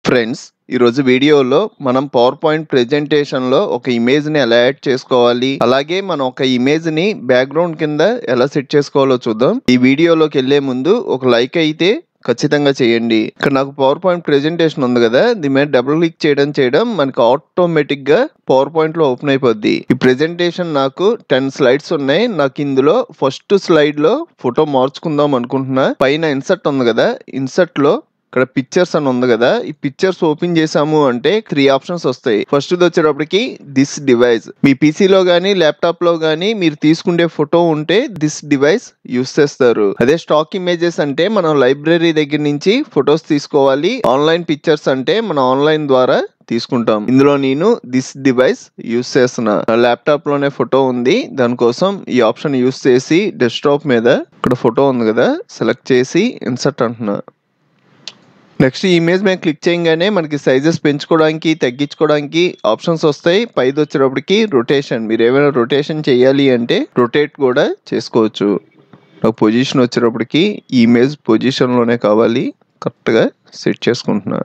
Friends, ఈరోజు వీడియోలో మనం పవర్ పాయింట్ ప్రెజెంటేషన్లో ఒక ఇమేజ్ని ఎలా యాడ్ చేసుకోవాలి, అలాగే మనం ఒక ఇమేజ్ని బ్యాక్గ్రౌండ్ కింద ఎలా సెట్ చేసుకోవాలో చూద్దాం. ఈ వీడియోలోకి వెళ్లే ముందు ఒక లైక్ అయితే ఖచ్చితంగా చేయండి. ఇక్కడ నాకు పవర్ పాయింట్ ప్రెజెంటేషన్ ఉంది కదా, దీని మీద డబుల్ క్లిక్ చేయడం మనకి ఆటోమేటిక్ గా పవర్ పాయింట్ లో ఓపెన్ అయిపోద్ది. ఈ ప్రెజెంటేషన్ నాకు 10 స్లైడ్స్ ఉన్నాయి. నాకు ఇందులో ఫస్ట్ స్లైడ్ లో ఫోటో మార్చుకుందాం అనుకుంటున్నా. పైన ఇన్సర్ట్ ఉంది కదా, ఇన్సర్ట్ లో ఇక్కడ పిక్చర్స్ అని ఉంది కదా, ఈ పిక్చర్స్ ఓపెన్ చేసాము అంటే 3 ఆప్షన్స్ వస్తాయి. ఫస్ట్ వచ్చేటప్పటికి దిస్ డివైస్. మీ పీసీలో గానీ ల్యాప్టాప్ లో గానీ మీరు తీసుకునే ఫోటో ఉంటే దిస్ డివైస్ యూస్ చేస్తారు. అదే స్టాక్ ఇమేజెస్ అంటే మనం లైబ్రరీ దగ్గర నుంచి ఫొటోస్ తీసుకోవాలి. ఆన్లైన్ పిక్చర్స్ అంటే మనం ఆన్లైన్ ద్వారా తీసుకుంటాం. ఇందులో నేను దిస్ డివైస్ యూస్ చేస్తున్నా. ల్యాప్టాప్ లోనే ఫోటో ఉంది, దానికోసం ఈ ఆప్షన్ యూస్ చేసి డెస్క్టాప్ మీద ఇక్కడ ఫోటో ఉంది కదా సెలెక్ట్ చేసి ఇన్సర్ట్ అంటున్నా. నెక్స్ట్ ఈ ఇమేజ్ మీద క్లిక్ చేయగానే మనకి సైజెస్ పెంచుకోవడానికి తగ్గించుకోవడానికి ఆప్షన్స్ వస్తాయి. పైది వచ్చేటప్పటికి రొటేషన్, మీరు ఏమైనా రొటేషన్ చేయాలి అంటే రొటేట్ కూడా చేసుకోవచ్చు. నాకు పొజిషన్ వచ్చేటప్పటికి ఈ ఇమేజ్ పొజిషన్లోనే కావాలి, కరెక్ట్గా సెట్ చేసుకుంటున్నా.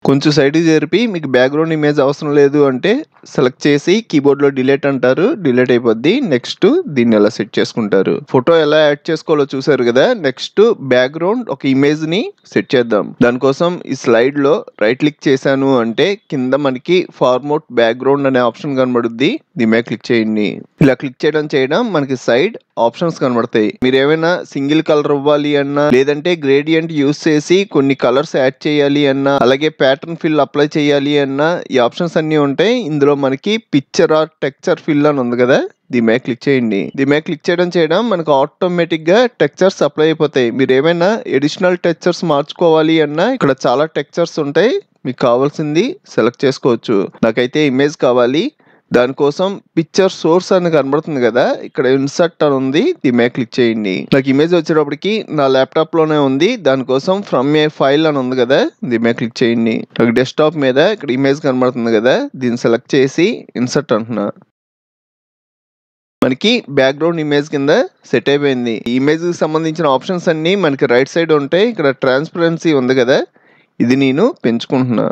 కొంచెం సైడ్కి జరిపి మీకు బ్యాక్గ్రౌండ్ ఇమేజ్ అవసరం లేదు అంటే సెలెక్ట్ చేసి కీబోర్డ్లో డిలీట్ అంటారు, డిలీట్ అయిపోద్ది. నెక్స్ట్ దీన్ని ఎలా సెట్ చేసుకుంటారు. ఫోటో ఎలా యాడ్ చేసుకోవాలో చూసారు కదా. నెక్స్ట్ బ్యాక్గ్రౌండ్ ఒక ఇమేజ్ని సెట్ చేద్దాం. దానికోసం ఈ స్లైడ్లో రైట్ క్లిక్ చేశాను అంటే కింద మనకి ఫార్మోట్ బ్యాక్గ్రౌండ్ అనే ఆప్షన్ కనబడుద్ది, దీని మీద క్లిక్ చేయండి. ఇలా క్లిక్ చేయడం మనకి సైడ్ ఆప్షన్స్ కనబడతాయి. మీరు ఏమైనా సింగిల్ కలర్ ఇవ్వాలి అన్నా, లేదంటే గ్రేడియంట్ యూస్ చేసి కొన్ని కలర్స్ యాడ్ చేయాలి అన్నా, అలాగే ప్యాటర్న్ ఫిల్ అప్లై చేయాలి అన్నా ఈ ఆప్షన్స్ అన్ని ఉంటాయి. ఇందులో మనకి పిక్చర్ ఆర్ టెక్స్చర్ ఫిల్ అని ఉంది కదా, దీని మీద క్లిక్ చేయండి. దీని మీద క్లిక్ చేయడం మనకు ఆటోమేటిక్ గా టెక్స్చర్స్ అప్లై అయిపోతాయి. మీరు ఏమైనా అడిషనల్ టెక్స్చర్స్ మార్చుకోవాలి అన్నా ఇక్కడ చాలా టెక్స్చర్స్ ఉంటాయి, మీకు కావాల్సింది సెలెక్ట్ చేసుకోవచ్చు. నాకైతే ఇమేజ్ కావాలి, దానికోసం పిక్చర్ సోర్స్ అని కనబడుతుంది కదా, ఇక్కడ ఇన్సర్ట్ అని ఉంది, దీని మీద క్లిక్ చేయండి. నాకు ఇమేజ్ వచ్చేటప్పటికి నా ల్యాప్టాప్ లోనే ఉంది, దానికోసం ఫ్రమ్ ఏ ఫైల్ అని ఉంది కదా, దీని మీద క్లిక్ చేయండి. నాకు డెస్క్టాప్ మీద ఇక్కడ ఇమేజ్ కనబడుతుంది కదా, దీన్ని సెలెక్ట్ చేసి ఇన్సర్ట్ అంటున్నా. మనకి బ్యాక్గ్రౌండ్ ఇమేజ్ కింద సెట్ అయిపోయింది. ఈ ఇమేజ్ కి సంబంధించిన ఆప్షన్స్ అన్ని మనకి రైట్ సైడ్ ఉంటాయి. ఇక్కడ ట్రాన్స్పరెన్సీ ఉంది కదా, ఇది నేను పెంచుకుంటున్నా.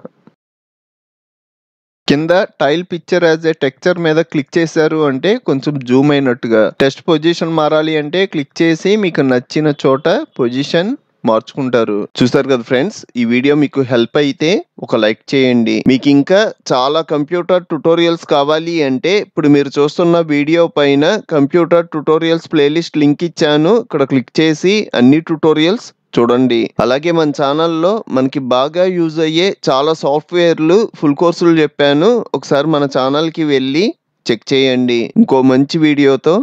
కింద tile picture as a texture మీద క్లిక్ చేశారు అంటే కొంచెం జూమ్ అయినట్టుగా. టెక్స్ట్ పొజిషన్ మారాలి అంటే క్లిక్ చేసి మీకు నచ్చిన చోట పొజిషన్ మార్చుకుంటారు. చూసారు కదా ఫ్రెండ్స్, ఈ వీడియో మీకు హెల్ప్ అయితే ఒక లైక్ చేయండి. మీకు ఇంకా చాలా కంప్యూటర్ ట్యుటోరియల్స్ కావాలి అంటే ఇప్పుడు మీరు చూస్తున్న వీడియో పైన కంప్యూటర్ ట్యుటోరియల్స్ ప్లేలిస్ట్ లింక్ ఇచ్చాను, ఇక్కడ క్లిక్ చేసి అన్ని ట్యుటోరియల్స్ చూడండి. అలాగే మన ఛానల్లో మనకి బాగా యూజ్ అయ్యే చాలా సాఫ్ట్వేర్లు ఫుల్ కోర్సులు చెప్పాను, ఒకసారి మన ఛానల్కి వెళ్ళి చెక్ చేయండి. ఇంకో మంచి వీడియోతో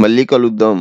మళ్ళీ కలుద్దాం.